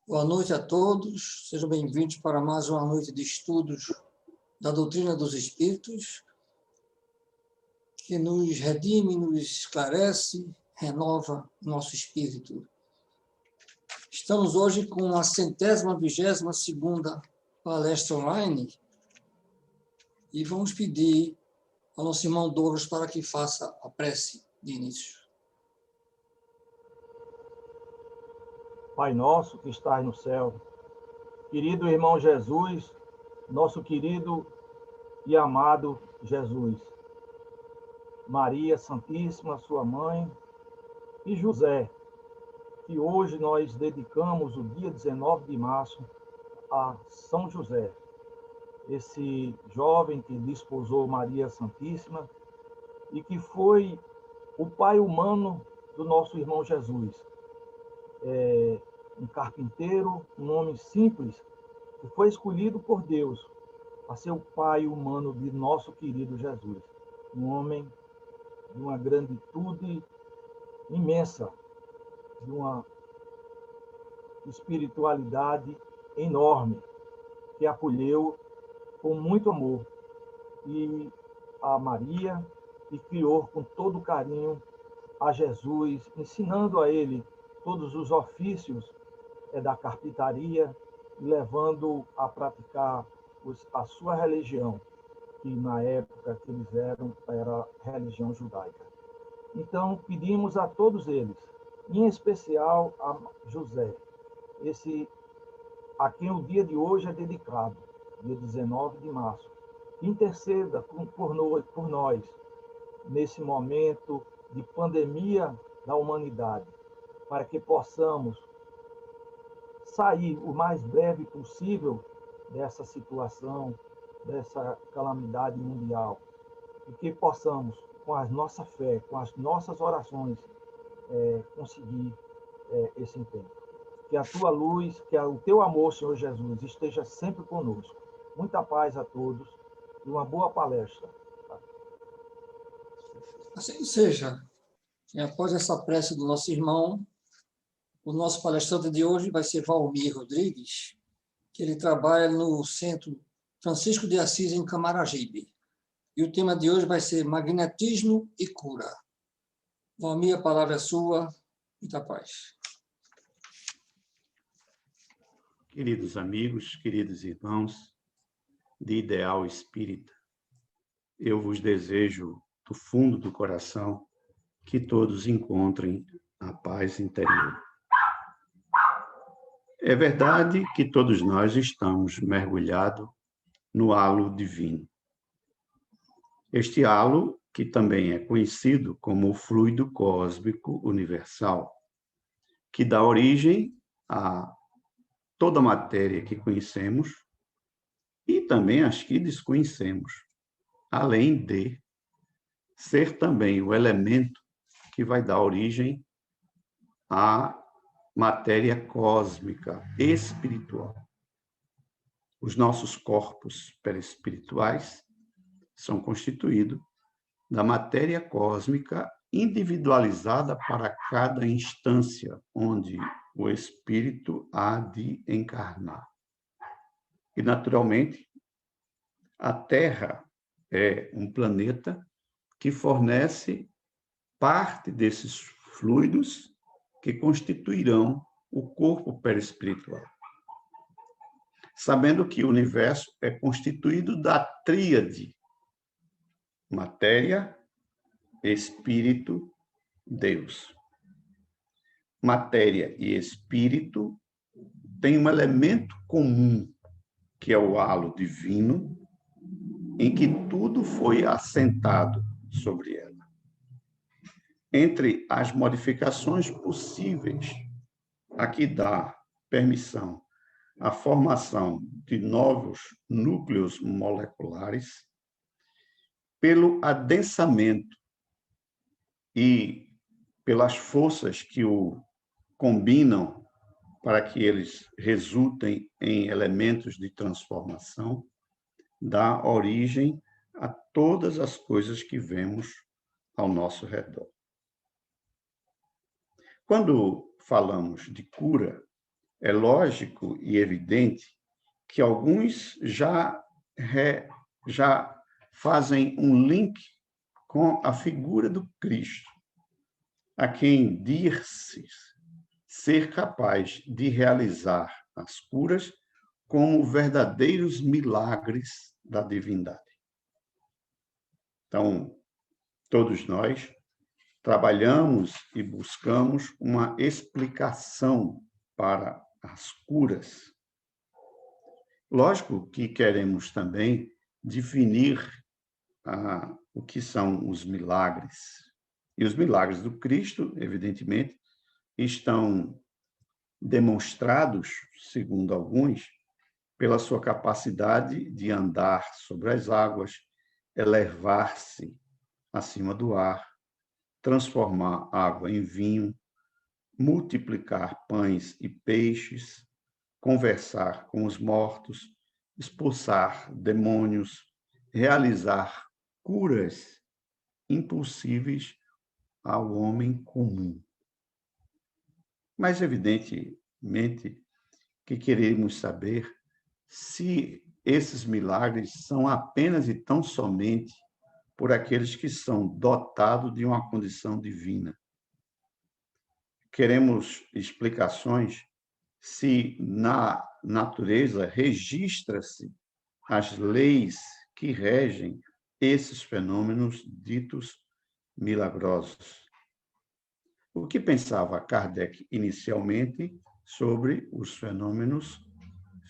Boa noite a todos, sejam bem-vindos para mais uma noite de estudos da doutrina dos Espíritos, que nos redime, nos esclarece, renova nosso espírito. Estamos hoje com a 122ª palestra online e vamos pedir ao nosso irmão Douglas para que faça a prece de início. Pai nosso que estás no céu, querido irmão Jesus, nosso querido e amado Jesus, Maria Santíssima, sua mãe, e José, que hoje nós dedicamos o dia 19 de março a São José, esse jovem que desposou Maria Santíssima e que foi o pai humano do nosso irmão Jesus. Um carpinteiro, um homem simples, que foi escolhido por Deus a ser o pai humano de nosso querido Jesus. Um homem de uma granditude imensa, de uma espiritualidade enorme, que acolheu com muito amor e a Maria e criou com todo carinho a Jesus, ensinando a ele todos os ofícios da carpintaria, levando a praticar a sua religião, que na época que eles eram, era a religião judaica. Então, pedimos a todos eles, em especial a José, a quem o dia de hoje é dedicado, dia 19 de março, que interceda por nós, nesse momento de pandemia da humanidade, para que possamos sair o mais breve possível dessa situação, dessa calamidade mundial, e que possamos, com a nossa fé, com as nossas orações, conseguir esse intento. Que a tua luz, que o teu amor, Senhor Jesus, esteja sempre conosco. Muita paz a todos e uma boa palestra. Assim seja. E após essa prece do nosso irmão, o nosso palestrante de hoje vai ser Valmir Rodrigues, que ele trabalha no Centro Francisco de Assis, em Camaragibe. E o tema de hoje vai ser magnetismo e cura. Valmir, a palavra é sua. Muita paz. Queridos amigos, queridos irmãos de Ideal Espírita, eu vos desejo do fundo do coração que todos encontrem a paz interior. É verdade que todos nós estamos mergulhados no halo divino. Este halo, que também é conhecido como o fluido cósmico universal, que dá origem a toda a matéria que conhecemos e também as que desconhecemos, além de ser também o elemento que vai dar origem à matéria cósmica espiritual. Os nossos corpos perispirituais são constituídos da matéria cósmica individualizada para cada instância onde o espírito há de encarnar. E, naturalmente, a Terra é um planeta que fornece parte desses fluidos que constituirão o corpo perispiritual. Sabendo que o universo é constituído da tríade matéria, espírito, Deus. Matéria e espírito têm um elemento comum, que é o halo divino, em que tudo foi assentado sobre ela. Entre as modificações possíveis, a que dá permissão à formação de novos núcleos moleculares, pelo adensamento e pelas forças que o combinam para que eles resultem em elementos de transformação, dá origem a todas as coisas que vemos ao nosso redor. Quando falamos de cura, é lógico e evidente que alguns já fazem um link com a figura do Cristo, a quem dir-se ser capaz de realizar as curas como verdadeiros milagres da divindade. Então, todos nós trabalhamos e buscamos uma explicação para as curas. Lógico que queremos também definir o que são os milagres. E os milagres do Cristo, evidentemente, estão demonstrados, segundo alguns, pela sua capacidade de andar sobre as águas, elevar-se acima do ar, transformar água em vinho, multiplicar pães e peixes, conversar com os mortos, expulsar demônios, realizar curas impossíveis ao homem comum. Mas, evidentemente, que queremos saber se esses milagres são apenas e tão somente por aqueles que são dotados de uma condição divina. Queremos explicações se na natureza registra-se as leis que regem esses fenômenos ditos milagrosos. O que pensava Kardec inicialmente sobre os fenômenos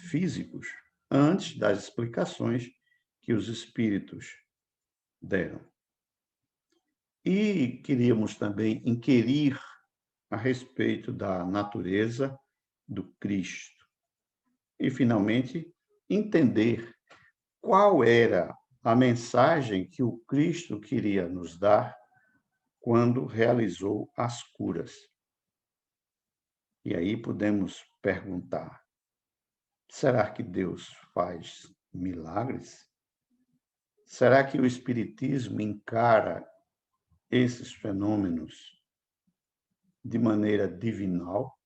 físicos, antes das explicações que os espíritos deram. E queríamos também inquirir a respeito da natureza do Cristo. E, finalmente, entender qual era a mensagem que o Cristo queria nos dar quando realizou as curas. E aí podemos perguntar: será que Deus faz milagres? Será que o Espiritismo encara esses fenômenos de maneira divinal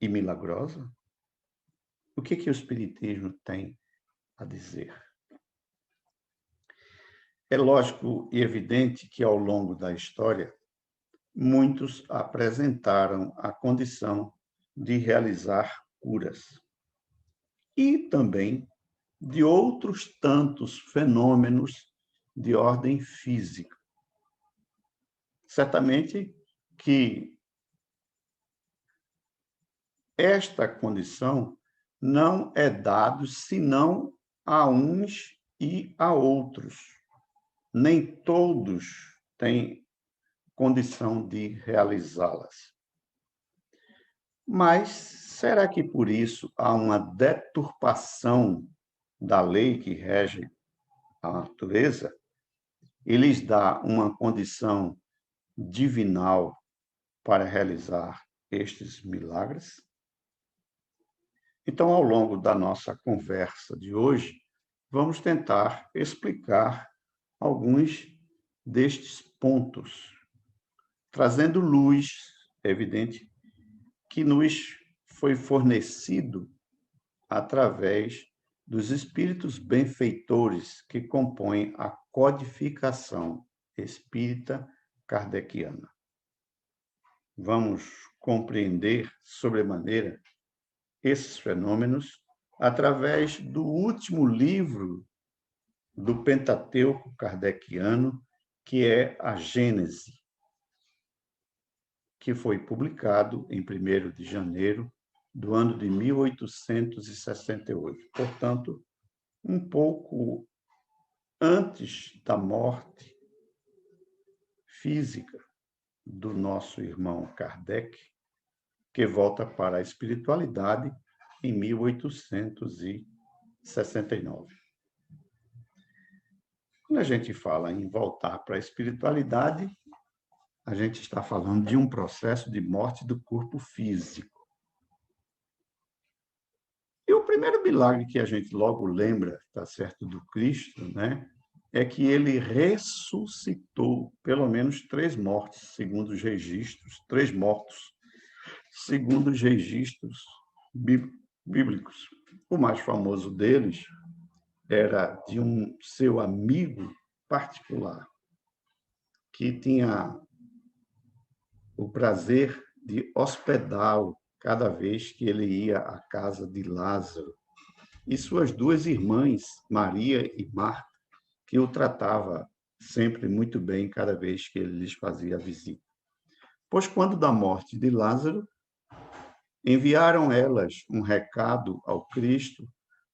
e milagrosa? O que o Espiritismo tem a dizer? É lógico e evidente que, ao longo da história, muitos apresentaram a condição de realizar curas. E também de outros tantos fenômenos de ordem física. Certamente que esta condição não é dada senão a uns e a outros. Nem todos têm condição de realizá-las. Mas será que por isso há uma deturpação da lei que rege a natureza e lhes dá uma condição divinal para realizar estes milagres? Então, ao longo da nossa conversa de hoje, vamos tentar explicar alguns destes pontos, trazendo luz, é evidente, que nos foi fornecido através dos espíritos benfeitores que compõem a codificação espírita kardeciana. Vamos compreender sobremaneira esses fenômenos através do último livro do Pentateuco kardeciano, que é a Gênese, que foi publicado em 1º de janeiro do ano de 1868. Portanto, um pouco antes da morte física do nosso irmão Kardec, que volta para a espiritualidade em 1869. Quando a gente fala em voltar para a espiritualidade, a gente está falando de um processo de morte do corpo físico. E o primeiro milagre que a gente logo lembra, tá certo, do Cristo, né, é que ele ressuscitou pelo menos 3 mortes, segundo os registros, 3 mortos segundo os registros bíblicos. O mais famoso deles era de um seu amigo particular, que tinha o prazer de hospedá-lo cada vez que ele ia à casa de Lázaro, e suas duas irmãs, Maria e Marta, que o tratava sempre muito bem cada vez que ele lhes fazia visita. Pois quando da morte de Lázaro, enviaram elas um recado ao Cristo,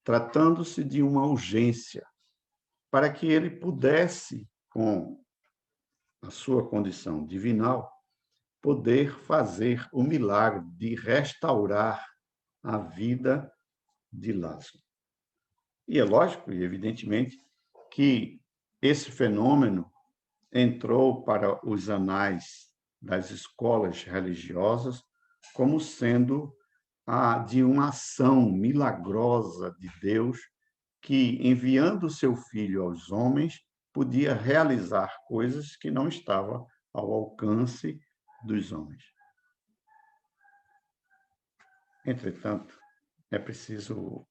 tratando-se de uma urgência, para que ele pudesse, com a sua condição divinal, poder fazer o milagre de restaurar a vida de Lázaro. E é lógico e evidentemente que esse fenômeno entrou para os anais das escolas religiosas como sendo a de uma ação milagrosa de Deus que, enviando seu Filho aos homens, podia realizar coisas que não estavam ao alcance dos homens. Entretanto, é preciso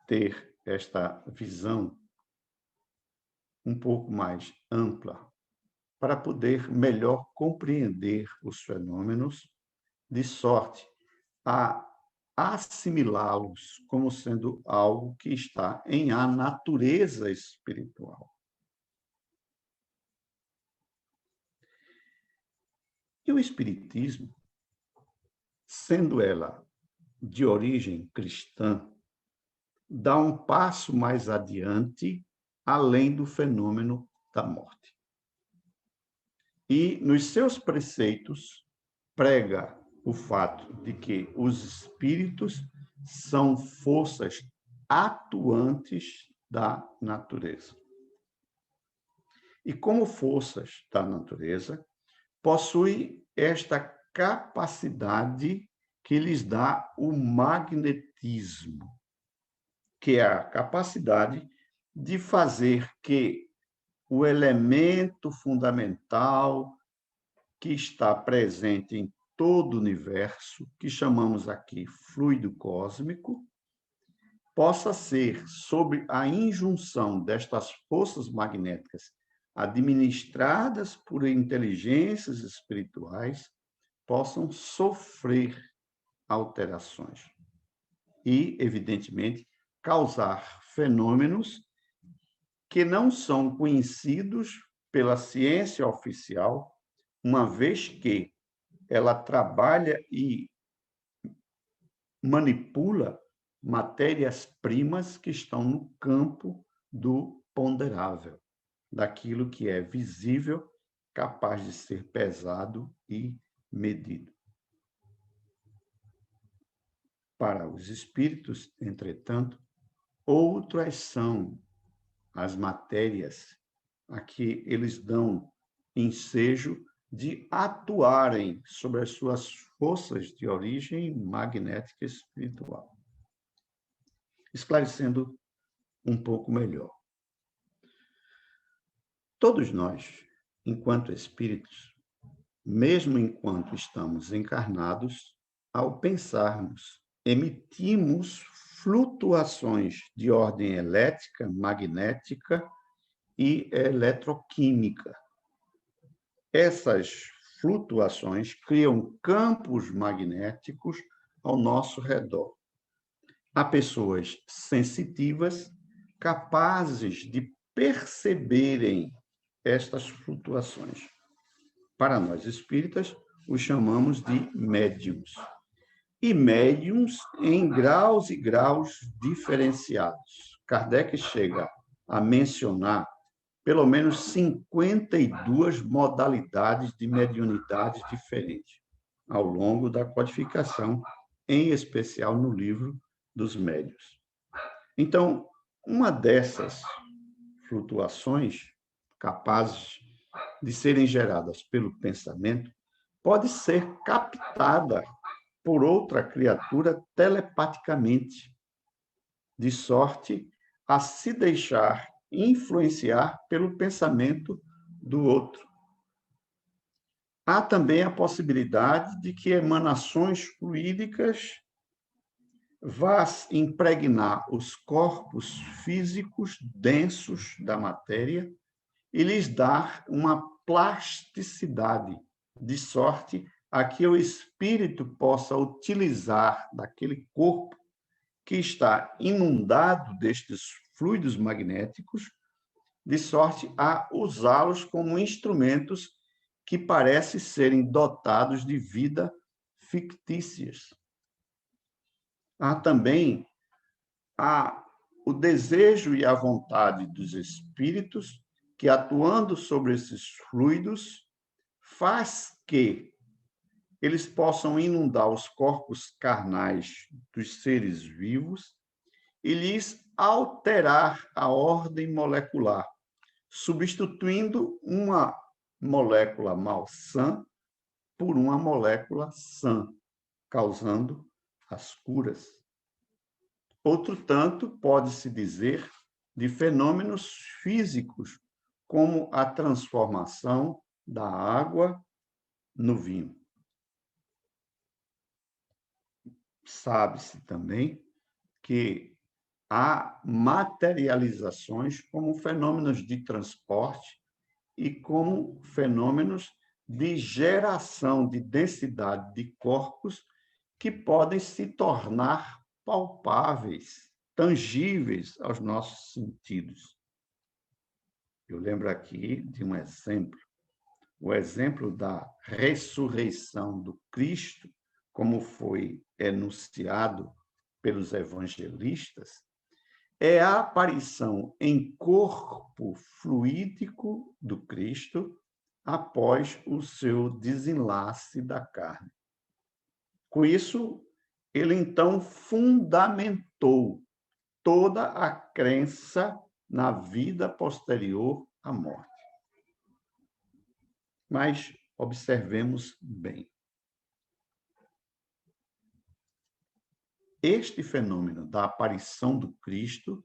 ter esta visão um pouco mais ampla para poder melhor compreender os fenômenos, de sorte a assimilá-los como sendo algo que está em a natureza espiritual. E o Espiritismo, sendo ela de origem cristã, dá um passo mais adiante, além do fenômeno da morte. E, nos seus preceitos, prega o fato de que os espíritos são forças atuantes da natureza. E, como forças da natureza, possui esta capacidade que lhes dá o magnetismo, que é a capacidade de fazer que o elemento fundamental que está presente em todo o universo, que chamamos aqui fluido cósmico, possa ser, sob a injunção destas forças magnéticas administradas por inteligências espirituais, possam sofrer alterações e, evidentemente, causar fenômenos que não são conhecidos pela ciência oficial, uma vez que ela trabalha e manipula matérias-primas que estão no campo do ponderável, daquilo que é visível, capaz de ser pesado e medido. Para os espíritos, entretanto, outras são as matérias a que eles dão ensejo de atuarem sobre as suas forças de origem magnética espiritual. Esclarecendo um pouco melhor. Todos nós, enquanto espíritos, mesmo enquanto estamos encarnados, ao pensarmos, emitimos flutuações de ordem elétrica, magnética e eletroquímica. Essas flutuações criam campos magnéticos ao nosso redor. Há pessoas sensitivas capazes de perceberem estas flutuações. Para nós espíritas, os chamamos de médiums. E médiums em graus e graus diferenciados. Kardec chega a mencionar pelo menos 52 modalidades de mediunidade diferentes ao longo da codificação, em especial no livro dos médiuns. Então, uma dessas flutuações capazes de serem geradas pelo pensamento pode ser captada por outra criatura telepaticamente, de sorte a se deixar influenciar pelo pensamento do outro. há também a possibilidade de que emanações fluídicas vá impregnar os corpos físicos densos da matéria e lhes dar uma plasticidade, de sorte a que o espírito possa utilizar daquele corpo que está inundado destes fluidos magnéticos, de sorte a usá-los como instrumentos que parecem serem dotados de vida fictícias. Há também o desejo e a vontade dos espíritos que, atuando sobre esses fluidos, faz que eles possam inundar os corpos carnais dos seres vivos e lhes alterar a ordem molecular, substituindo uma molécula malsã por uma molécula sã, causando as curas. Outro tanto pode-se dizer de fenômenos físicos, como a transformação da água no vinho. Sabe-se também que há materializações como fenômenos de transporte e como fenômenos de geração de densidade de corpos que podem se tornar palpáveis, tangíveis aos nossos sentidos. Eu lembro aqui de um exemplo, o exemplo da ressurreição do Cristo, como foi enunciado pelos evangelistas, é a aparição em corpo fluídico do Cristo após o seu desenlace da carne. Com isso, ele então fundamentou toda a crença na vida posterior à morte. Mas observemos bem. Este fenômeno da aparição do Cristo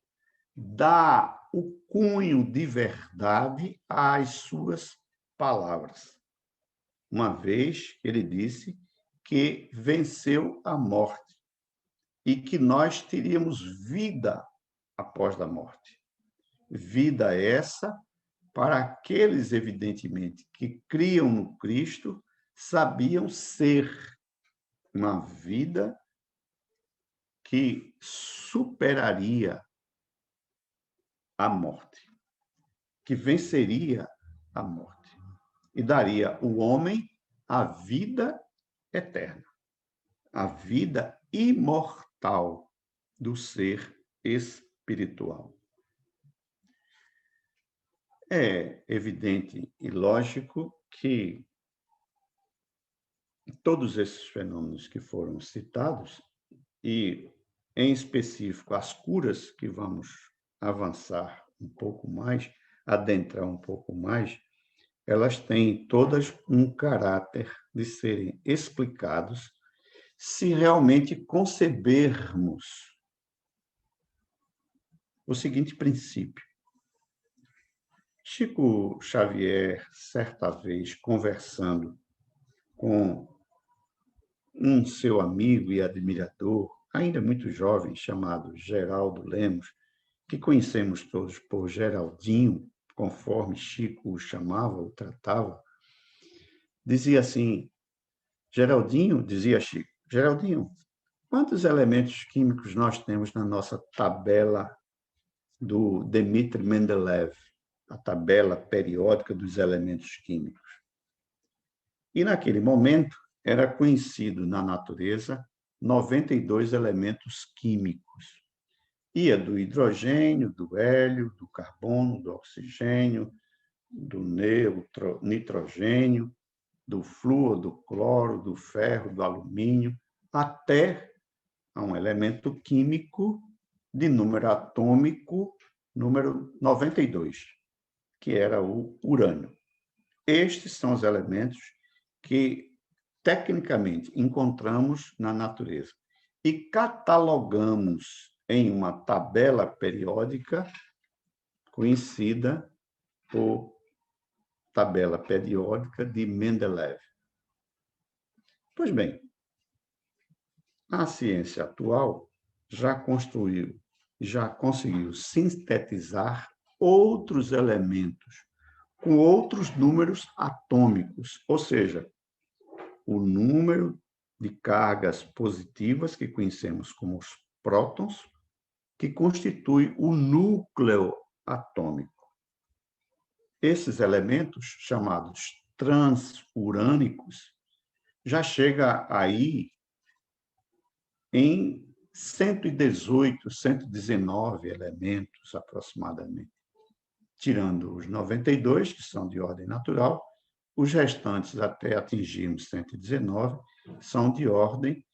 dá o cunho de verdade às suas palavras, uma vez ele disse que venceu a morte e que nós teríamos vida após a morte. Vida essa para aqueles, evidentemente, que criam no Cristo, sabiam ser uma vida que superaria a morte, que venceria a morte e daria ao homem a vida eterna, a vida imortal do ser espiritual. É evidente e lógico que todos esses fenômenos que foram citados, e em específico as curas que vamos avançar um pouco mais, adentrar um pouco mais, elas têm todas um caráter de serem explicados se realmente concebermos o seguinte princípio. Chico Xavier, certa vez, conversando com um seu amigo e admirador, ainda muito jovem, chamado Geraldo Lemos, que conhecemos todos por Geraldinho, conforme Chico o chamava, o tratava, dizia assim, dizia Chico, Geraldinho, quantos elementos químicos nós temos na nossa tabela do Dmitri Mendeleev, a tabela periódica dos elementos químicos? E naquele momento era conhecido na natureza 92 elementos químicos. Ia do hidrogênio, do hélio, do carbono, do oxigênio, do nitrogênio, do flúor, do cloro, do ferro, do alumínio, até a um elemento químico de número atômico número 92, que era o urânio. Estes são os elementos que, tecnicamente, encontramos na natureza e catalogamos em uma tabela periódica conhecida por tabela periódica de Mendeleev. Pois bem, a ciência atual já conseguiu sintetizar outros elementos com outros números atômicos, ou seja, o número de cargas positivas que conhecemos como os prótons, que constitui o núcleo atômico. Esses elementos, chamados transurânicos, já chega aí em 118, 119 elementos aproximadamente, tirando os 92, que são de ordem natural, os restantes, até atingirmos 119, são de ordem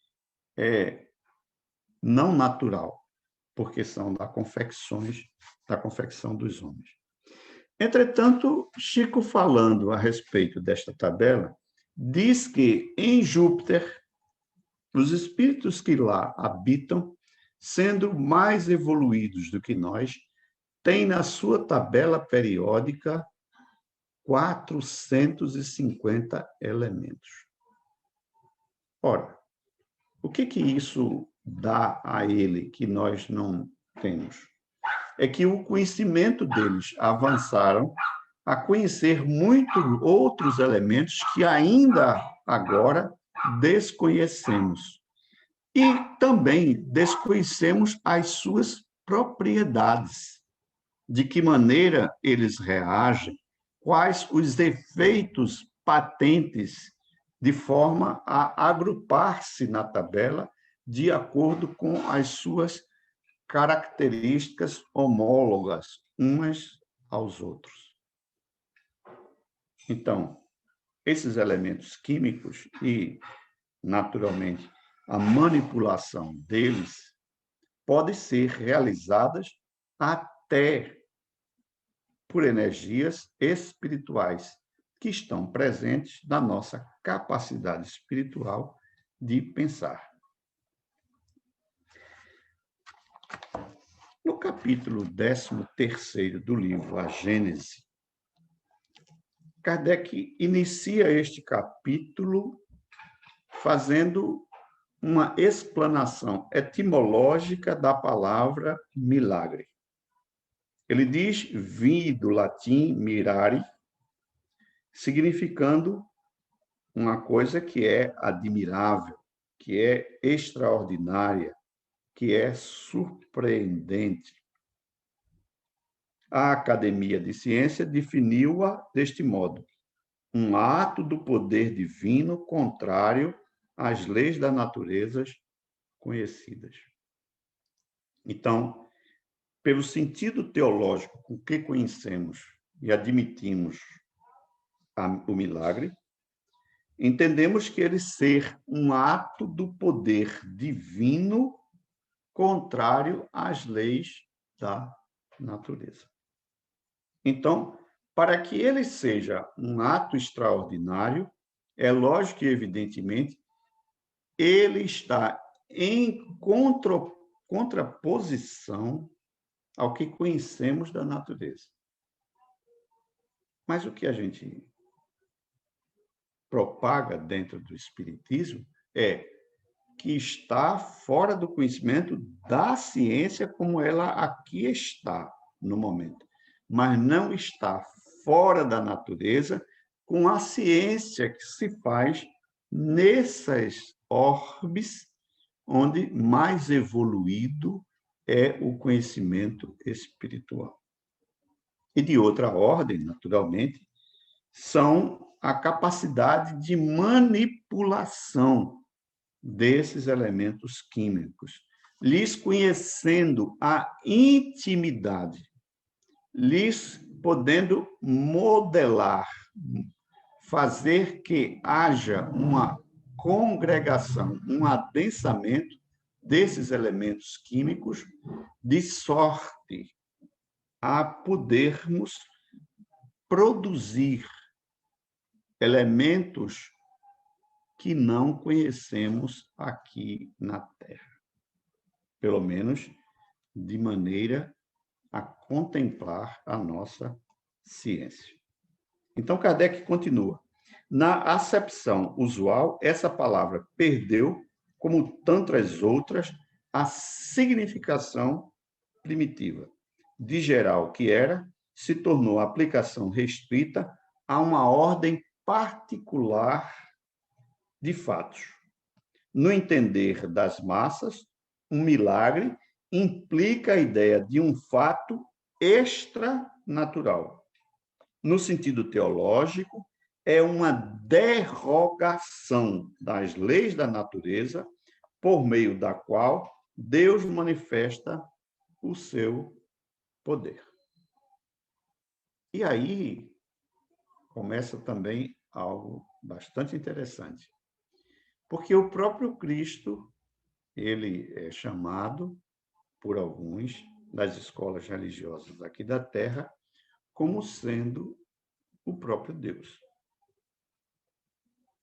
não natural, porque são da confecção dos homens. Entretanto, Chico, falando a respeito desta tabela, diz que em Júpiter, os espíritos que lá habitam, sendo mais evoluídos do que nós, têm na sua tabela periódica 450 elementos. Ora, o que isso dá a ele que nós não temos? É que o conhecimento deles avançaram a conhecer muitos outros elementos que ainda agora desconhecemos. E também desconhecemos as suas propriedades, de que maneira eles reagem, quais os efeitos patentes, de forma a agrupar-se na tabela de acordo com as suas características homólogas umas aos outros. Então, esses elementos químicos e, naturalmente, a manipulação deles pode ser realizadas até por energias espirituais que estão presentes na nossa capacidade espiritual de pensar. No capítulo 13º do livro A Gênese, Kardec inicia este capítulo fazendo uma explanação etimológica da palavra milagre. Ele diz, vim do latim mirare, significando uma coisa que é admirável, que é extraordinária, que é surpreendente. A Academia de Ciência definiu-a deste modo: um ato do poder divino contrário às leis da natureza conhecidas. Então, pelo sentido teológico com que conhecemos e admitimos o milagre, entendemos que ele ser um ato do poder divino contrário às leis da natureza. Então, para que ele seja um ato extraordinário, é lógico e evidentemente, ele está em contraposição ao que conhecemos da natureza. Mas o que a gente propaga dentro do Espiritismo é que está fora do conhecimento da ciência como ela aqui está no momento, mas não está fora da natureza com a ciência que se faz nessas orbes onde mais evoluído é o conhecimento espiritual. E de outra ordem, naturalmente, são a capacidade de manipulação desses elementos químicos, lhes conhecendo a intimidade, lhes podendo modelar, fazer que haja uma congregação, um adensamento desses elementos químicos, de sorte a podermos produzir elementos que não conhecemos aqui na Terra, pelo menos de maneira a contemplar a nossa ciência. Então, Kardec continua. Na acepção usual, essa palavra perdeu, como tantas outras, a significação primitiva. De geral que era, se tornou aplicação restrita a uma ordem particular de fatos. No entender das massas, um milagre implica a ideia de um fato extranatural. No sentido teológico, é uma derrogação das leis da natureza por meio da qual Deus manifesta o seu poder. E aí começa também algo bastante interessante, porque o próprio Cristo, ele é chamado por alguns das escolas religiosas aqui da Terra como sendo o próprio Deus.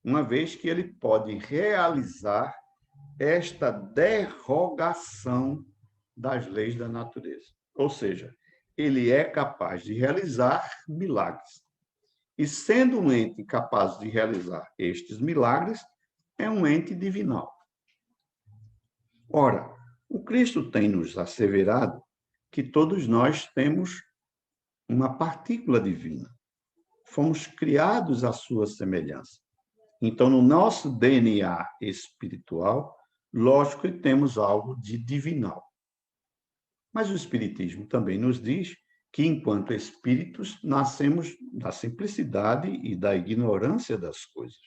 Uma vez que ele pode realizar esta derrogação das leis da natureza. Ou seja, ele é capaz de realizar milagres. E sendo um ente capaz de realizar estes milagres, é um ente divinal. Ora, o Cristo tem nos asseverado que todos nós temos uma partícula divina. Fomos criados à sua semelhança. Então, no nosso DNA espiritual, lógico que temos algo de divinal. Mas o Espiritismo também nos diz que, enquanto espíritos, nascemos da simplicidade e da ignorância das coisas.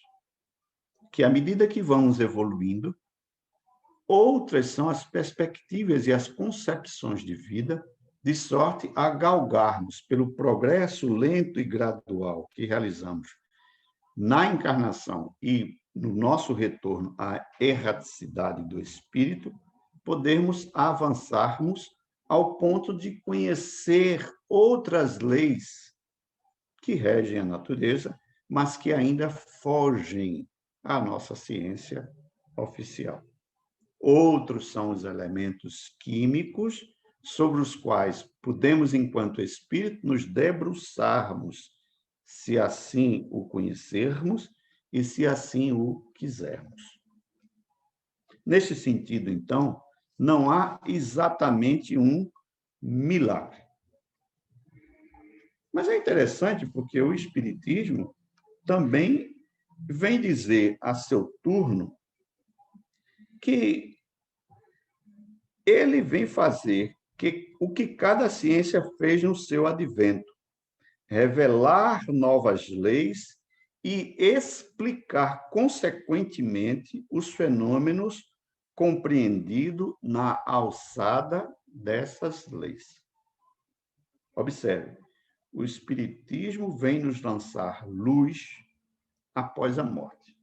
Que, à medida que vamos evoluindo, outras são as perspectivas e as concepções de vida, de sorte a galgarmos pelo progresso lento e gradual que realizamos na encarnação e no nosso retorno à erraticidade do espírito, podermos avançarmos ao ponto de conhecer outras leis que regem a natureza, mas que ainda fogem à nossa ciência oficial. Outros são os elementos químicos sobre os quais podemos, enquanto espírito, nos debruçarmos, se assim o conhecermos e se assim o quisermos. Nesse sentido, então, não há exatamente um milagre. Mas é interessante porque o Espiritismo também vem dizer a seu turno que ele vem fazer o que cada ciência fez no seu advento, revelar novas leis e explicar, consequentemente, os fenômenos compreendidos na alçada dessas leis. Observe, o Espiritismo vem nos lançar luz após a morte.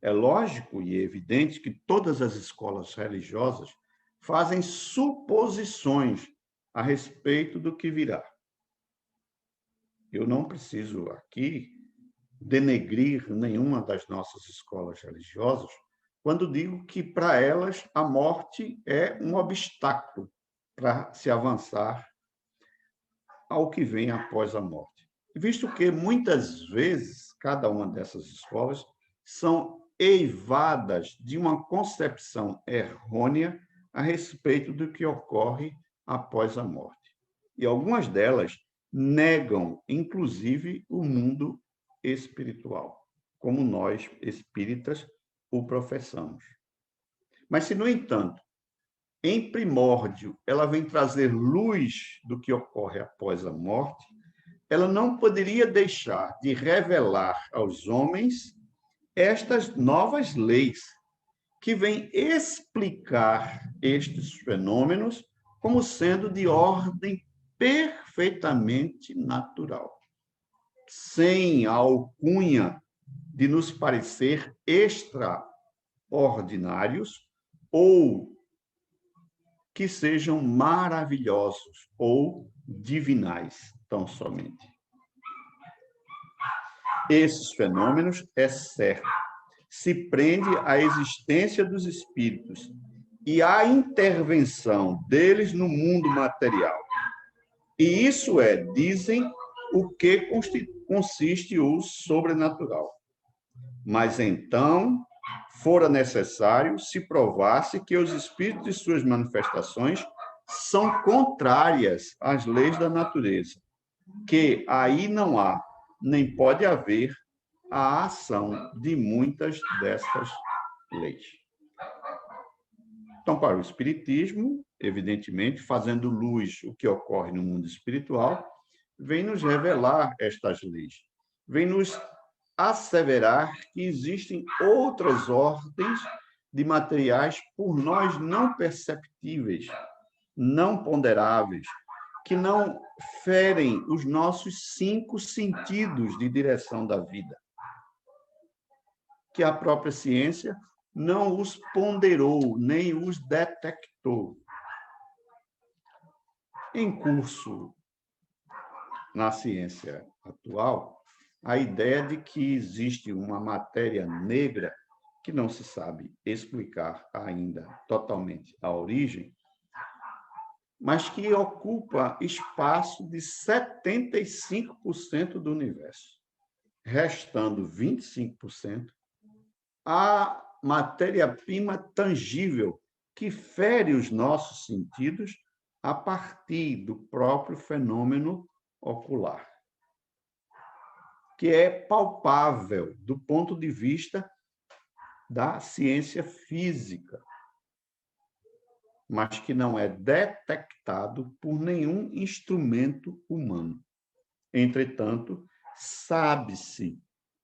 É lógico e evidente que todas as escolas religiosas fazem suposições a respeito do que virá. Eu não preciso aqui denegrir nenhuma das nossas escolas religiosas quando digo que, para elas, a morte é um obstáculo para se avançar ao que vem após a morte. Visto que, muitas vezes, cada uma dessas escolas são eivadas de uma concepção errônea a respeito do que ocorre após a morte. E algumas delas negam, inclusive, o mundo espiritual, como nós, espíritas, o professamos. Mas se, no entanto, em primórdio, ela vem trazer luz do que ocorre após a morte, ela não poderia deixar de revelar aos homens estas novas leis, que vêm explicar estes fenômenos como sendo de ordem perfeitamente natural, sem a alcunha de nos parecer extraordinários ou que sejam maravilhosos ou divinais, tão somente. Esses fenômenos, é certo, se prende à existência dos espíritos e à intervenção deles no mundo material. E isso é, dizem, o que consiste o sobrenatural. Mas então fora necessário se provasse que os espíritos de suas manifestações são contrárias às leis da natureza, que aí não há, nem pode haver, a ação de muitas destas leis. Então, para o Espiritismo, evidentemente, fazendo luz o que ocorre no mundo espiritual, vem nos revelar estas leis, vem nos asseverar que existem outras ordens de materiais por nós não perceptíveis, não ponderáveis, que não ferem os nossos 5 sentidos de direção da vida, que a própria ciência não os ponderou, nem os detectou. Em curso, na ciência atual, a ideia de que existe uma matéria negra que não se sabe explicar ainda totalmente a origem, mas que ocupa espaço de 75% do universo, restando 25% a matéria-prima tangível que fere os nossos sentidos a partir do próprio fenômeno ocular, que é palpável do ponto de vista da ciência física, mas que não é detectado por nenhum instrumento humano. Entretanto, sabe-se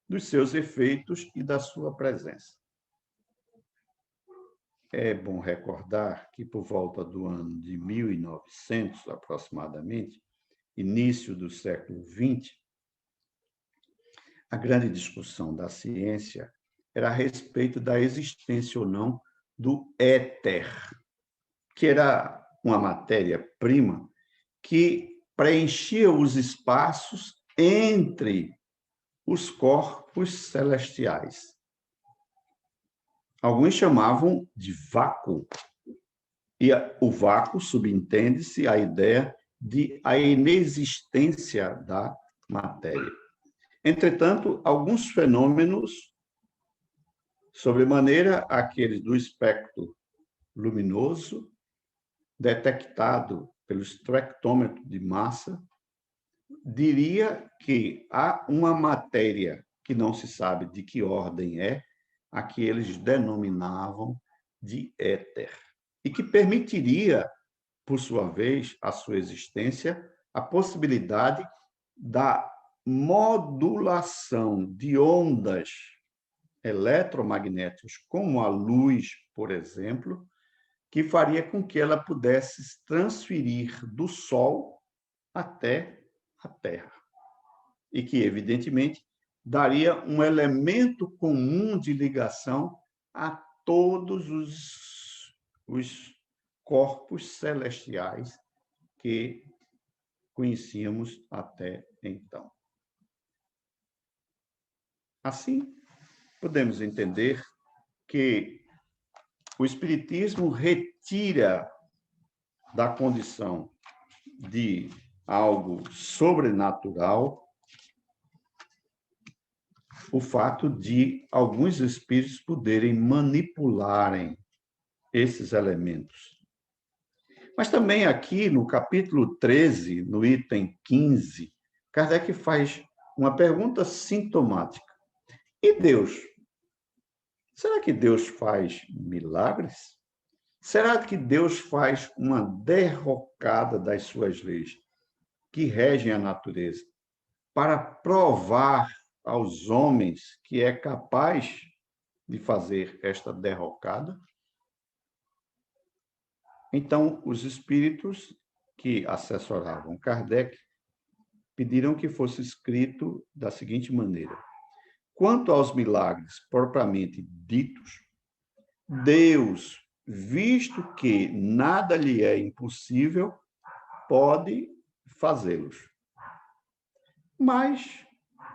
dos seus efeitos e da sua presença. É bom recordar que, por volta do ano de 1900, aproximadamente, início do século XX, a grande discussão da ciência era a respeito da existência ou não do éter, que era uma matéria-prima que preenchia os espaços entre os corpos celestiais. Alguns chamavam de vácuo. E o vácuo subentende-se a ideia de a inexistência da matéria. Entretanto, alguns fenômenos, sobremaneira aqueles do espectro luminoso, detectado pelo espectrômetro de massa, diria que há uma matéria que não se sabe de que ordem é, a que eles denominavam de éter, e que permitiria, por sua vez, a sua existência, a possibilidade da modulação de ondas eletromagnéticas, como a luz, por exemplo, que faria com que ela pudesse se transferir do Sol até a Terra. E que, evidentemente, daria um elemento comum de ligação a todos os corpos celestiais que conhecíamos até então. Assim, podemos entender que o Espiritismo retira da condição de algo sobrenatural o fato de alguns espíritos poderem manipularem esses elementos. Mas também aqui no capítulo 13, no item 15, Kardec faz uma pergunta sintomática. E Deus? Será que Deus faz milagres? Será que Deus faz uma derrocada das suas leis que regem a natureza para provar aos homens que é capaz de fazer esta derrocada? Então, os espíritos que assessoravam Kardec pediram que fosse escrito da seguinte maneira: quanto aos milagres propriamente ditos, Deus, visto que nada lhe é impossível, pode fazê-los. Mas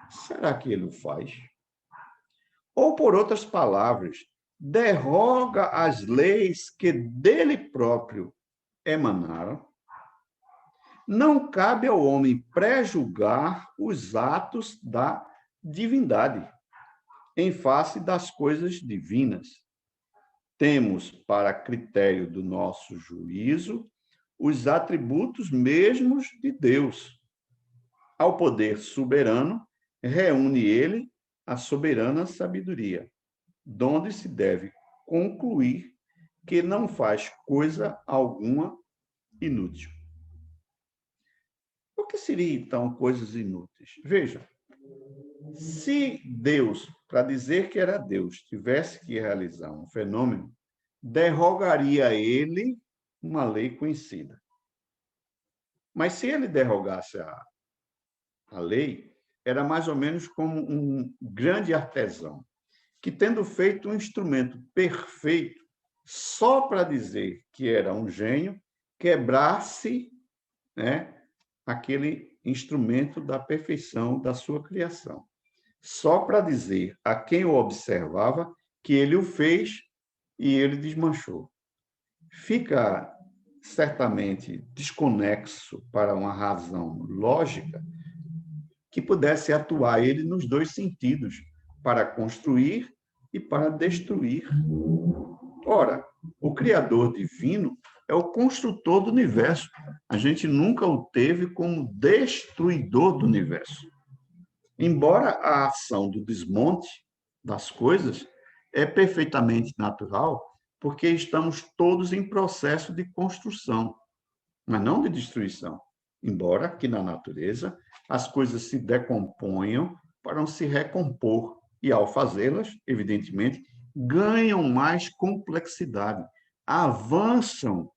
será que ele o faz? Ou, por outras palavras, derroga as leis que dele próprio emanaram? não cabe ao homem prejulgar os atos da divindade em face das coisas divinas. Temos, para critério do nosso juízo, os atributos mesmos de Deus. Ao poder soberano, reúne ele a soberana sabedoria, donde se deve concluir que não faz coisa alguma inútil. O que seria, então, coisas inúteis? Veja, se Deus, para dizer que era Deus, tivesse que realizar um fenômeno, derrogaria a ele uma lei conhecida. Mas se ele derrogasse a lei, era mais ou menos como um grande artesão, que, tendo feito um instrumento perfeito, só para dizer que era um gênio, quebrasse, né, aquele instrumento da perfeição da sua criação. Só para dizer a quem o observava que ele o fez e ele desmanchou. Fica certamente desconexo para uma razão lógica que pudesse atuar ele nos dois sentidos, para construir e para destruir. Ora, o Criador divino é o construtor do universo. A gente nunca o teve como destruidor do universo. Embora a ação do desmonte das coisas é perfeitamente natural, porque estamos todos em processo de construção, mas não de destruição. Embora que na natureza as coisas se decomponham para se recompor e, ao fazê-las, evidentemente, ganham mais complexidade, avançam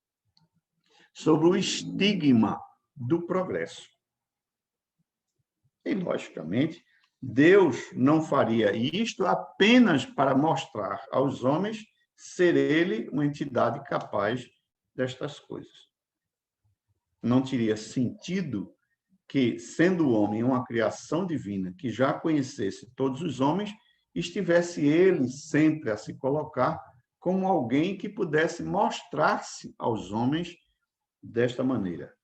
sobre o estigma do progresso. E, logicamente, Deus não faria isto apenas para mostrar aos homens ser ele uma entidade capaz destas coisas. Não teria sentido que, sendo o homem uma criação divina que já conhecesse todos os homens, estivesse ele sempre a se colocar como alguém que pudesse mostrar-se aos homens desta maneira.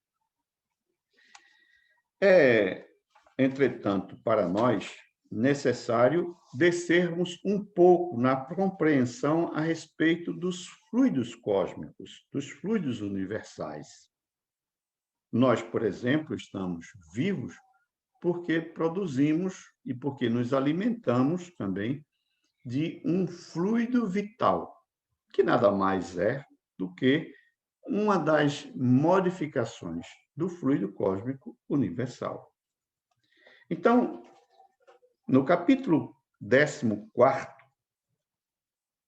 Entretanto, para nós, necessário descermos um pouco na compreensão a respeito dos fluidos cósmicos, dos fluidos universais. Nós, por exemplo, estamos vivos porque produzimos e porque nos alimentamos também de um fluido vital, que nada mais é do que uma das modificações do fluido cósmico universal. Então, no capítulo 14,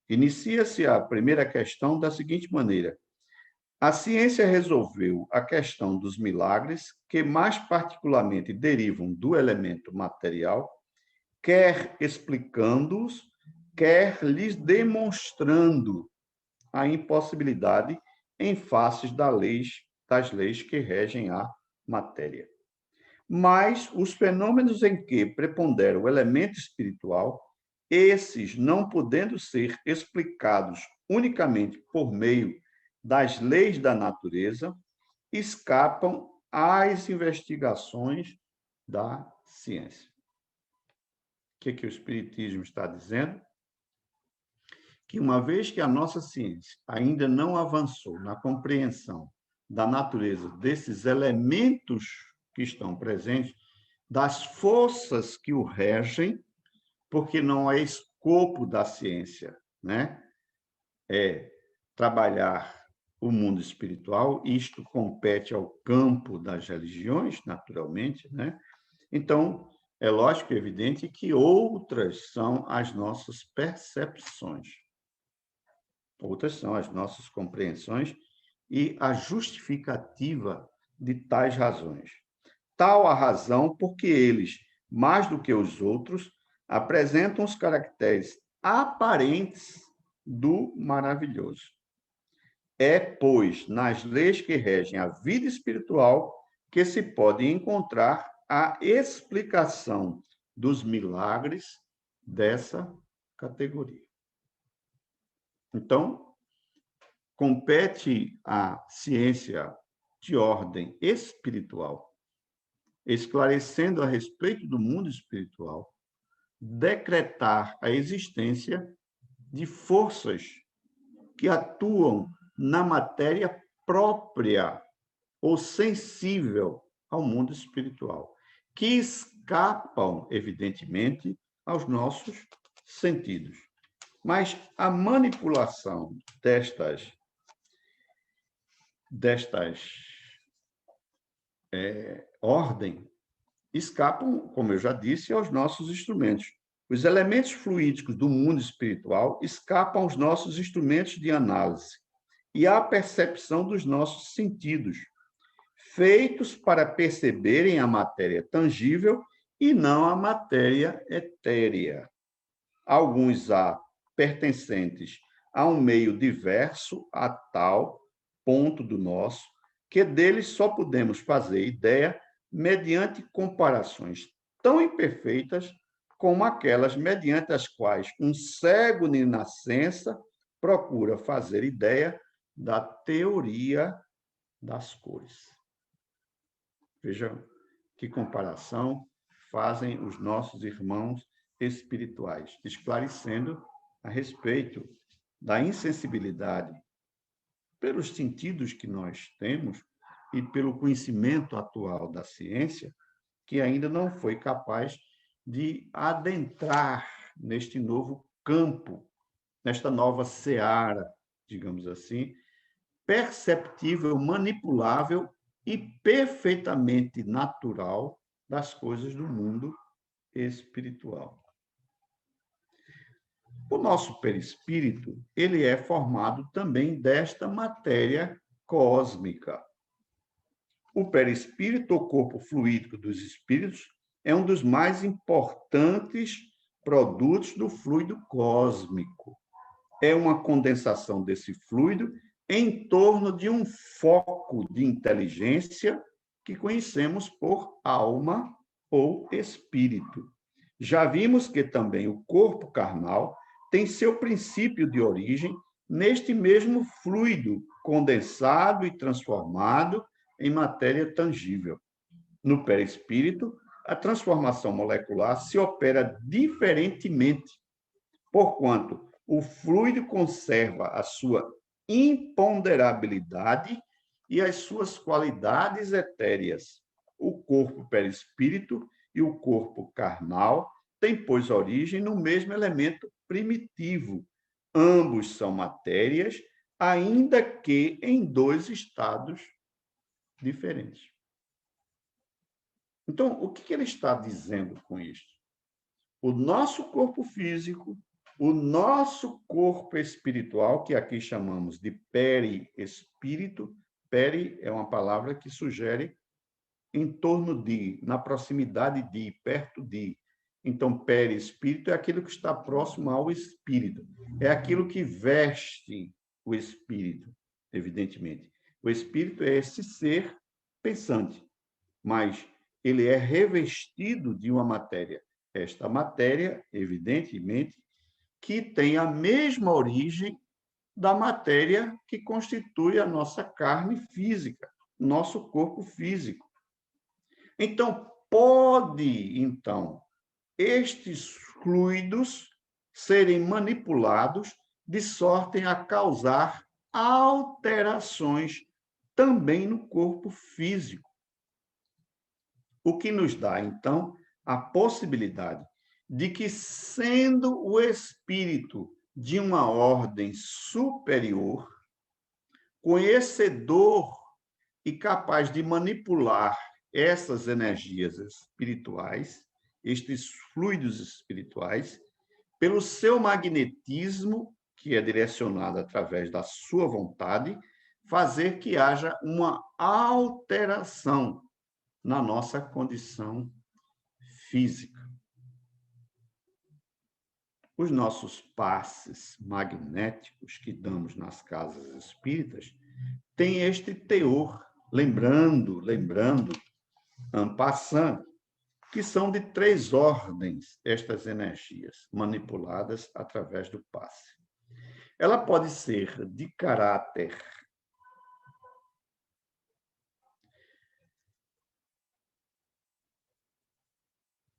inicia-se a primeira questão da seguinte maneira: a ciência resolveu a questão dos milagres, que mais particularmente derivam do elemento material, quer explicando-os, quer lhes demonstrando a impossibilidade em face das leis que regem a matéria. Mas os fenômenos em que prepondera o elemento espiritual, esses não podendo ser explicados unicamente por meio das leis da natureza, escapam às investigações da ciência. O que o Espiritismo está dizendo? Que uma vez que a nossa ciência ainda não avançou na compreensão da natureza desses elementos que estão presentes, das forças que o regem, porque não é escopo da ciência, né? É trabalhar o mundo espiritual, isto compete ao campo das religiões, naturalmente, né? Então, é lógico e evidente que outras são as nossas percepções, outras são as nossas compreensões e a justificativa de tais razões. Tal a razão porque eles, mais do que os outros, apresentam os caracteres aparentes do maravilhoso. É, pois, nas leis que regem a vida espiritual que se pode encontrar a explicação dos milagres dessa categoria. Então, compete à ciência de ordem espiritual, esclarecendo a respeito do mundo espiritual, decretar a existência de forças que atuam na matéria própria ou sensível ao mundo espiritual, que escapam, evidentemente, aos nossos sentidos. Mas a manipulação destas ordem escapam, como eu já disse, aos nossos instrumentos. Os elementos fluídicos do mundo espiritual escapam aos nossos instrumentos de análise e à percepção dos nossos sentidos, feitos para perceberem a matéria tangível e não a matéria etérea. Alguns há pertencentes a um meio diverso a tal ponto do nosso, que deles só podemos fazer ideia mediante comparações tão imperfeitas como aquelas mediante as quais um cego de nascença procura fazer ideia da teoria das cores. Vejam que comparação fazem os nossos irmãos espirituais, esclarecendo a respeito da insensibilidade pelos sentidos que nós temos e pelo conhecimento atual da ciência, que ainda não foi capaz de adentrar neste novo campo, nesta nova seara, digamos assim, perceptível, manipulável e perfeitamente natural das coisas do mundo espiritual. O nosso perispírito, ele é formado também desta matéria cósmica. O perispírito, ou corpo fluídico dos espíritos, é um dos mais importantes produtos do fluido cósmico. É uma condensação desse fluido em torno de um foco de inteligência que conhecemos por alma ou espírito. Já vimos que também o corpo carnal tem seu princípio de origem neste mesmo fluido condensado e transformado em matéria tangível. No perispírito, a transformação molecular se opera diferentemente, porquanto o fluido conserva a sua imponderabilidade e as suas qualidades etéreas. O corpo perispírito e o corpo carnal têm, pois, origem no mesmo elemento primitivo. Ambos são matérias, ainda que em dois estados diferentes. Então, o que ele está dizendo com isso? O nosso corpo físico, o nosso corpo espiritual, que aqui chamamos de perispírito, peri é uma palavra que sugere em torno de, na proximidade de, perto de. Então, perispírito é aquilo que está próximo ao espírito. É aquilo que veste o espírito, evidentemente. O espírito é esse ser pensante, mas ele é revestido de uma matéria. Esta matéria, evidentemente, que tem a mesma origem da matéria que constitui a nossa carne física, nosso corpo físico. Então, estes fluidos serem manipulados de sorte a causar alterações também no corpo físico. O que nos dá, então, a possibilidade de que, sendo o espírito de uma ordem superior, conhecedor e capaz de manipular essas energias espirituais, estes fluidos espirituais, pelo seu magnetismo, que é direcionado através da sua vontade, fazer que haja uma alteração na nossa condição física. Os nossos passes magnéticos que damos nas casas espíritas têm este teor, lembrando, en passant, que são de 3 ordens estas energias manipuladas através do passe. Ela pode ser de caráter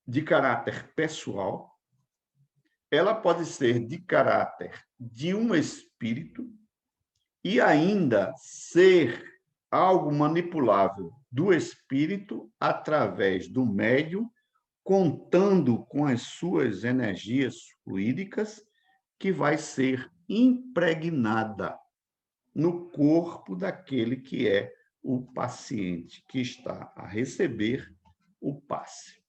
de caráter pessoal, ela pode ser de caráter de um espírito e ainda ser algo manipulável do espírito através do médium, contando com as suas energias fluídicas, que vai ser impregnada no corpo daquele que é o paciente, que está a receber o passe.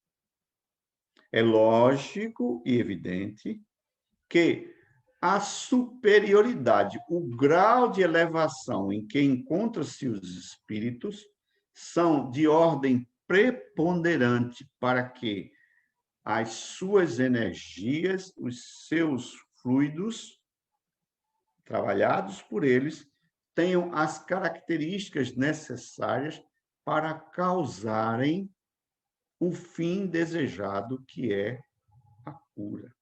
É lógico e evidente que a superioridade, o grau de elevação em que encontram-se os espíritos, são de ordem preponderante para que as suas energias, os seus fluidos, trabalhados por eles, tenham as características necessárias para causarem o fim desejado, que é a cura.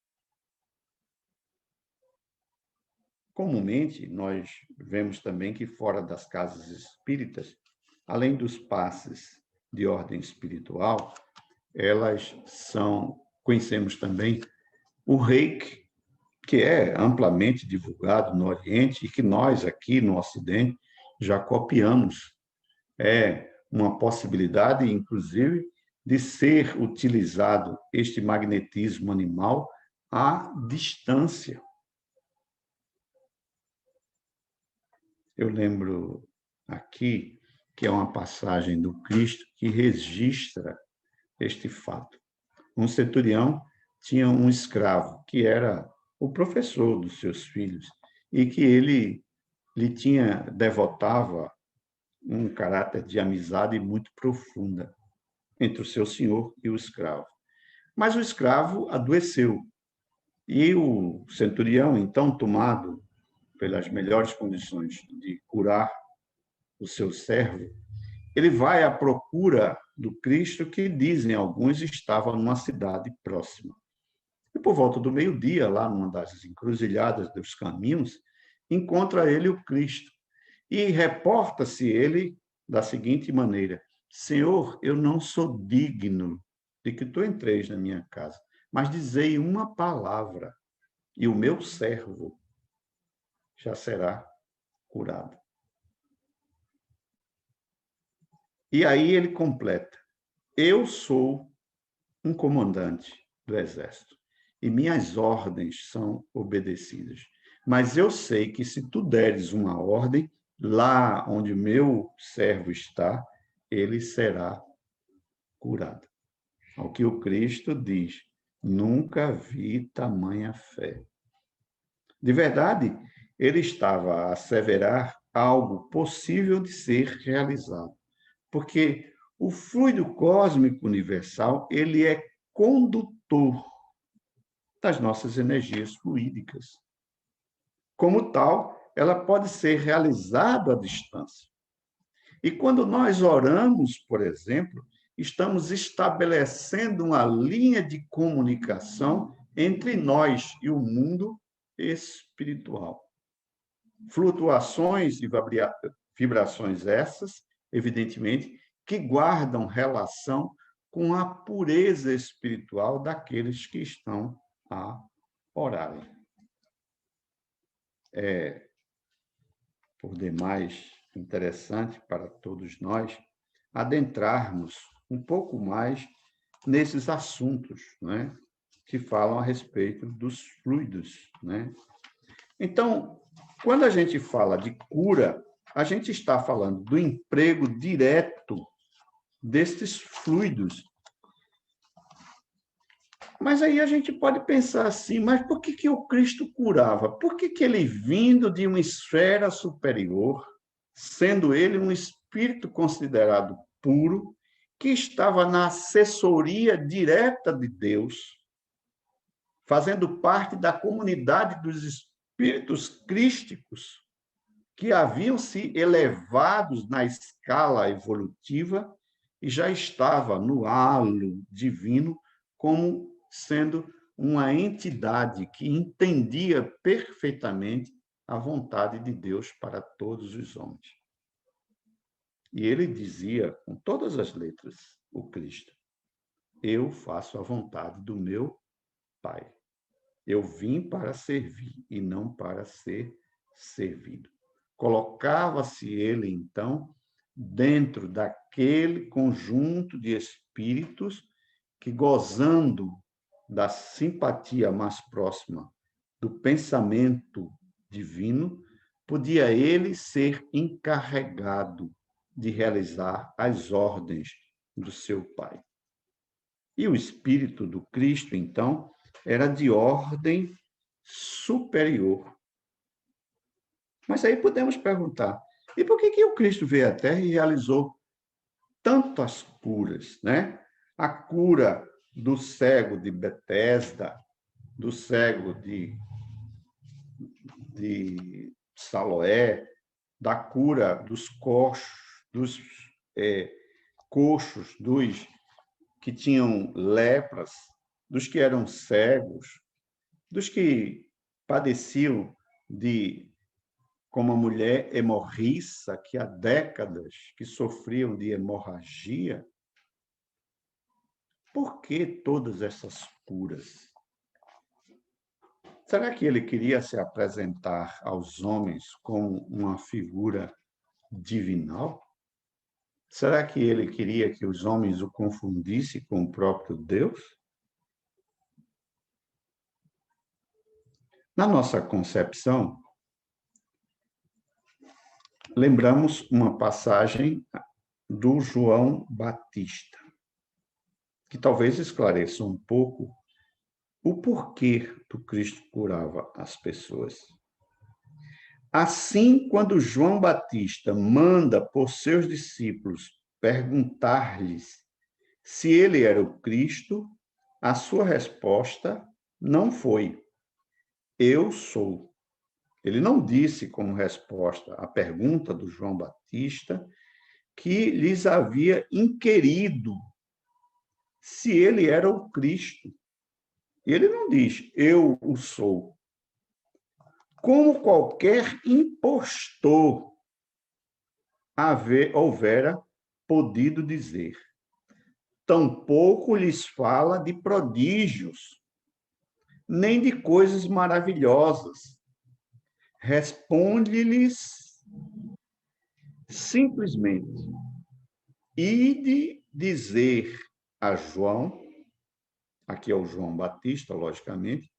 Comumente, nós vemos também que fora das casas espíritas, além dos passes de ordem espiritual, conhecemos também o Reiki, que é amplamente divulgado no Oriente e que nós aqui no Ocidente já copiamos. É uma possibilidade, inclusive, de ser utilizado este magnetismo animal à distância. Eu lembro aqui que é uma passagem do Cristo que registra este fato. Um centurião tinha um escravo que era o professor dos seus filhos e que ele lhe devotava um caráter de amizade muito profunda entre o seu senhor e o escravo. Mas o escravo adoeceu e o centurião, então tomado pelas melhores condições de curar o seu servo, ele vai à procura do Cristo, que dizem alguns estava numa cidade próxima. E por volta do meio-dia, lá numa das encruzilhadas dos caminhos, encontra ele o Cristo. E reporta-se ele da seguinte maneira: Senhor, eu não sou digno de que tu entreis na minha casa, mas dizei uma palavra e o meu servo já será curado. E aí ele completa: eu sou um comandante do exército e minhas ordens são obedecidas. Mas eu sei que se tu deres uma ordem, lá onde meu servo está, ele será curado. Ao que o Cristo diz: nunca vi tamanha fé. De verdade, ele estava a asseverar algo possível de ser realizado, porque o fluido cósmico universal, ele é condutor das nossas energias fluídicas. Como tal, ela pode ser realizada à distância. E quando nós oramos, por exemplo, estamos estabelecendo uma linha de comunicação entre nós e o mundo espiritual. Flutuações e vibrações essas, evidentemente, que guardam relação com a pureza espiritual daqueles que estão a orarem. É, por demais, interessante para todos nós adentrarmos um pouco mais nesses assuntos, né, que falam a respeito dos fluidos, né? Então, quando a gente fala de cura, a gente está falando do emprego direto destes fluidos. Mas aí a gente pode pensar assim, mas por que o Cristo curava? Por que ele, vindo de uma esfera superior, sendo ele um espírito considerado puro, que estava na assessoria direta de Deus, fazendo parte da comunidade dos espíritos crísticos, que haviam se elevados na escala evolutiva e já estava no halo divino como sendo uma entidade que entendia perfeitamente a vontade de Deus para todos os homens. E ele dizia, com todas as letras, o Cristo: eu faço a vontade do meu Pai. Eu vim para servir e não para ser servido. Colocava-se ele, então, dentro daquele conjunto de espíritos que, gozando da simpatia mais próxima do pensamento divino, podia ele ser encarregado de realizar as ordens do seu Pai. E o Espírito do Cristo, então, era de ordem superior. Mas aí podemos perguntar, e por que o Cristo veio à Terra e realizou tantas curas, né? A cura do cego de Betesda, do cego de Siloé, da cura dos coxos, dos que tinham lepras, dos que eram cegos, dos que padeciam como a mulher hemorriça, que há décadas que sofriam de hemorragia. Por que todas essas curas? Será que ele queria se apresentar aos homens como uma figura divinal? Será que ele queria que os homens o confundissem com o próprio Deus? Na nossa concepção, lembramos uma passagem do João Batista, que talvez esclareça um pouco o porquê do Cristo curava as pessoas. Assim, quando João Batista manda por seus discípulos perguntar-lhes se ele era o Cristo, a sua resposta não foi: eu sou. Ele não disse como resposta à pergunta do João Batista que lhes havia inquirido se ele era o Cristo. Ele não diz, eu o sou. Como qualquer impostor houvera podido dizer. Tampouco lhes fala de prodígios, nem de coisas maravilhosas. Responde-lhes simplesmente, ide dizer a João, aqui é o João Batista, logicamente,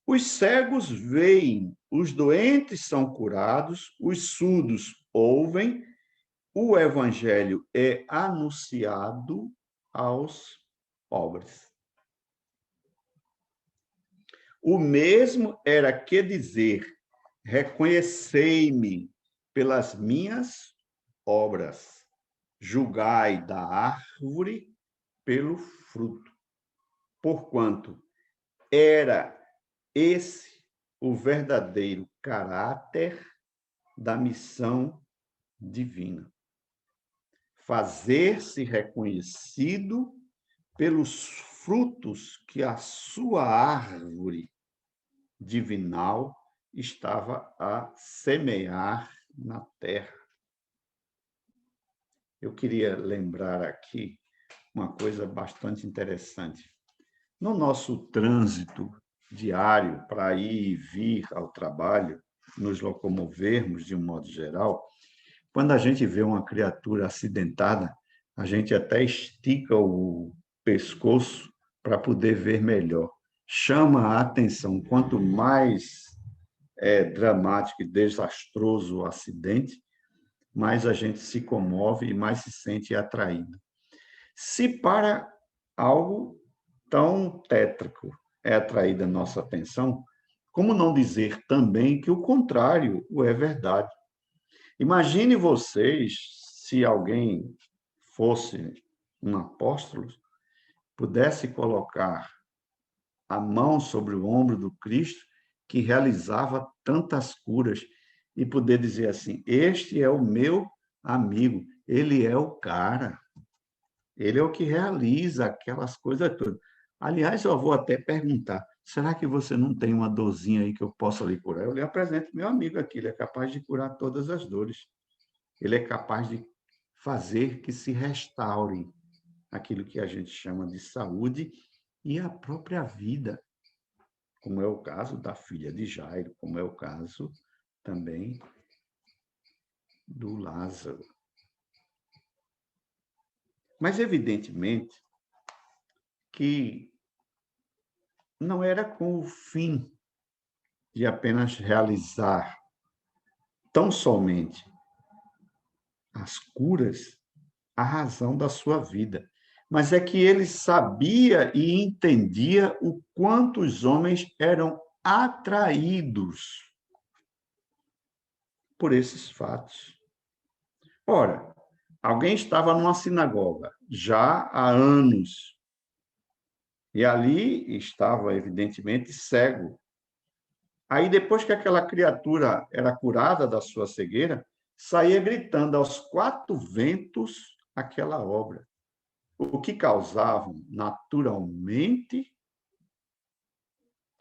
os cegos veem, os doentes são curados, os surdos ouvem, o evangelho é anunciado aos pobres. O mesmo era que dizer, reconhecei-me pelas minhas obras, julgai da árvore pelo fruto. Porquanto era esse o verdadeiro caráter da missão divina. Fazer-se reconhecido pelos frutos que a sua árvore divinal estava a semear na terra. Eu queria lembrar aqui uma coisa bastante interessante. No nosso trânsito diário para ir e vir ao trabalho, nos locomovermos de um modo geral, quando a gente vê uma criatura acidentada, a gente até estica o pescoço para poder ver melhor. Chama a atenção, quanto mais dramático e desastroso o acidente, mais a gente se comove e mais se sente atraído. Se para algo tão tétrico é atraída a nossa atenção, como não dizer também que o contrário é verdade? Imagine vocês se alguém fosse um apóstolo, pudesse colocar a mão sobre o ombro do Cristo, que realizava tantas curas, e poder dizer assim, este é o meu amigo, ele é o cara, ele é o que realiza aquelas coisas todas. Aliás, eu vou até perguntar, será que você não tem uma dorzinha aí que eu possa lhe curar? Eu lhe apresento meu amigo aqui, ele é capaz de curar todas as dores. Ele é capaz de fazer que se restaure aquilo que a gente chama de saúde e a própria vida, como é o caso da filha de Jairo, como é o caso também do Lázaro. Mas, evidentemente, que não era com o fim de apenas realizar tão somente as curas a razão da sua vida, mas é que ele sabia e entendia o quanto os homens eram atraídos por esses fatos. Ora, alguém estava numa sinagoga já há anos, e ali estava, evidentemente, cego. Aí, depois que aquela criatura era curada da sua cegueira, saía gritando aos quatro ventos aquela obra, o que causava, naturalmente,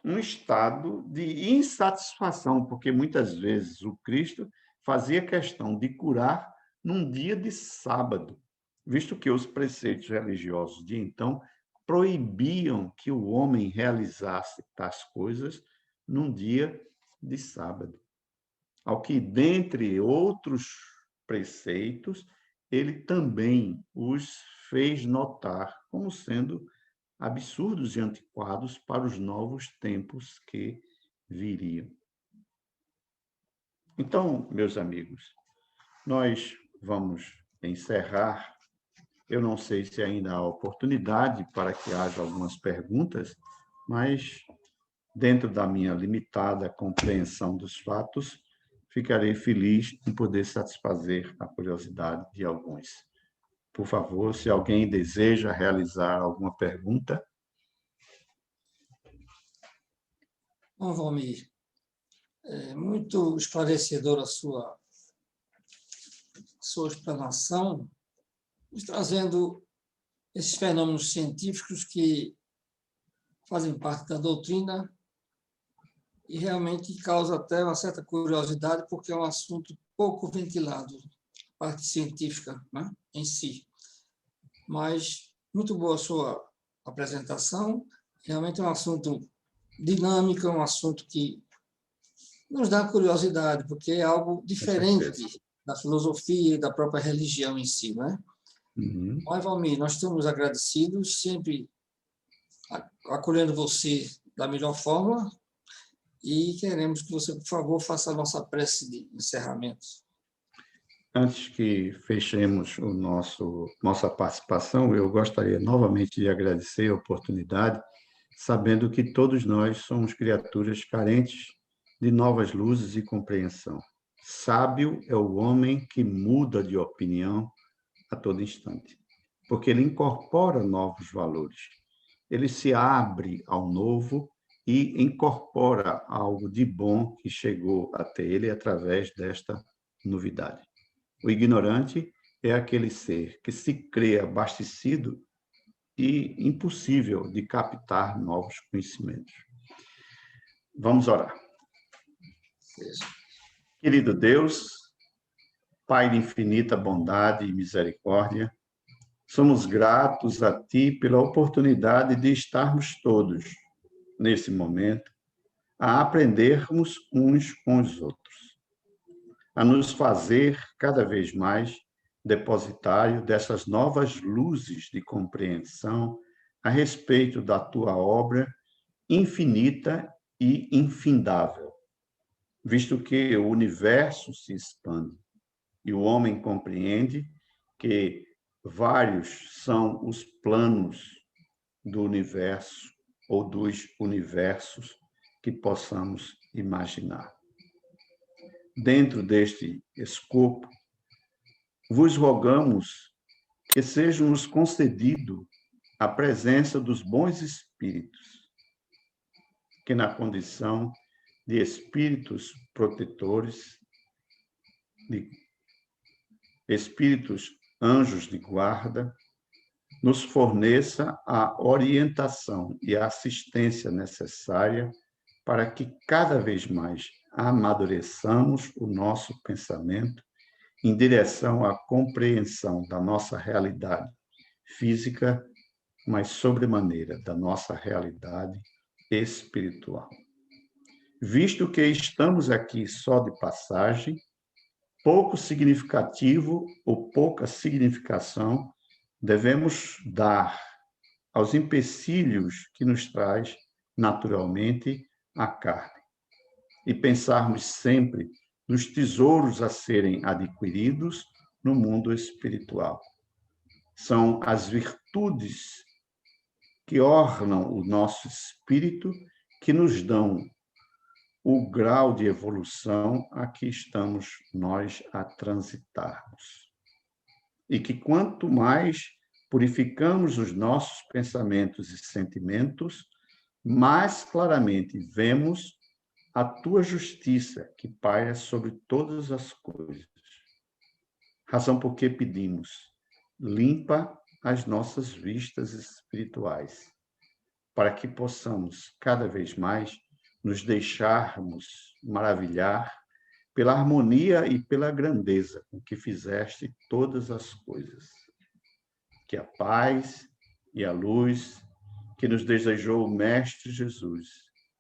um estado de insatisfação, porque muitas vezes o Cristo fazia questão de curar num dia de sábado, visto que os preceitos religiosos de então proibiam que o homem realizasse tais coisas num dia de sábado. Ao que, dentre outros preceitos, ele também os fez notar como sendo absurdos e antiquados para os novos tempos que viriam. Então, meus amigos, nós vamos encerrar. Eu não sei se ainda há oportunidade para que haja algumas perguntas, mas, dentro da minha limitada compreensão dos fatos, ficarei feliz em poder satisfazer a curiosidade de alguns. Por favor, se alguém deseja realizar alguma pergunta. Bom, Valmir, é muito esclarecedora a sua explanação, nos trazendo esses fenômenos científicos que fazem parte da doutrina e realmente causa até uma certa curiosidade, porque é um assunto pouco ventilado, a parte científica, né, em si. Mas muito boa a sua apresentação, realmente é um assunto dinâmico, é um assunto que nos dá curiosidade, porque é algo diferente da filosofia e da própria religião em si, né? Uhum. Mas, Valmir, nós estamos agradecidos, sempre acolhendo você da melhor forma e queremos que você, por favor, faça a nossa prece de encerramento. Antes que fechemos nossa participação, eu gostaria novamente de agradecer a oportunidade, sabendo que todos nós somos criaturas carentes de novas luzes e compreensão. Sábio é o homem que muda de opinião a todo instante, porque ele incorpora novos valores. Ele se abre ao novo e incorpora algo de bom que chegou até ele através desta novidade. O ignorante é aquele ser que se crê abastecido e impossível de captar novos conhecimentos. Vamos orar. Querido Deus, Pai de infinita bondade e misericórdia, somos gratos a Ti pela oportunidade de estarmos todos, nesse momento, a aprendermos uns com os outros, a nos fazer cada vez mais depositário dessas novas luzes de compreensão a respeito da Tua obra infinita e infindável, visto que o universo se expande e o homem compreende que vários são os planos do universo ou dos universos que possamos imaginar. Dentro deste escopo, vos rogamos que seja-nos concedido a presença dos bons espíritos, que na condição de espíritos protetores, de espíritos anjos de guarda, nos forneça a orientação e a assistência necessária para que cada vez mais amadureçamos o nosso pensamento em direção à compreensão da nossa realidade física, mas sobremaneira da nossa realidade espiritual. Visto que estamos aqui só de passagem, pouco significativo ou pouca significação devemos dar aos empecilhos que nos traz naturalmente a carne, e pensarmos sempre nos tesouros a serem adquiridos no mundo espiritual. São as virtudes que ornam o nosso espírito que nos dão o grau de evolução a que estamos nós a transitarmos. E que quanto mais purificamos os nossos pensamentos e sentimentos, mais claramente vemos a tua justiça que paira sobre todas as coisas. Razão por que pedimos, limpa as nossas vistas espirituais, para que possamos cada vez mais nos deixarmos maravilhar pela harmonia e pela grandeza com que fizeste todas as coisas. Que a paz e a luz que nos desejou o Mestre Jesus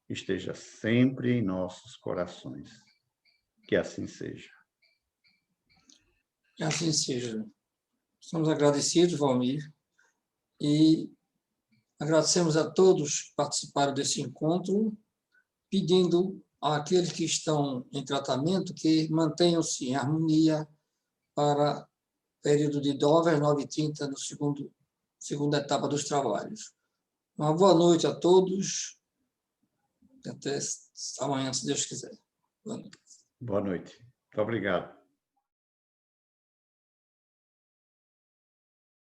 esteja sempre em nossos corações. Que assim seja. Que assim seja. Estamos agradecidos, Valmir, e agradecemos a todos que participaram desse encontro, pedindo àqueles que estão em tratamento que mantenham-se em harmonia para o período de 9 às 9h30, no segunda etapa dos trabalhos. Uma boa noite a todos. Até amanhã, se Deus quiser. Boa noite. Boa noite. Muito obrigado.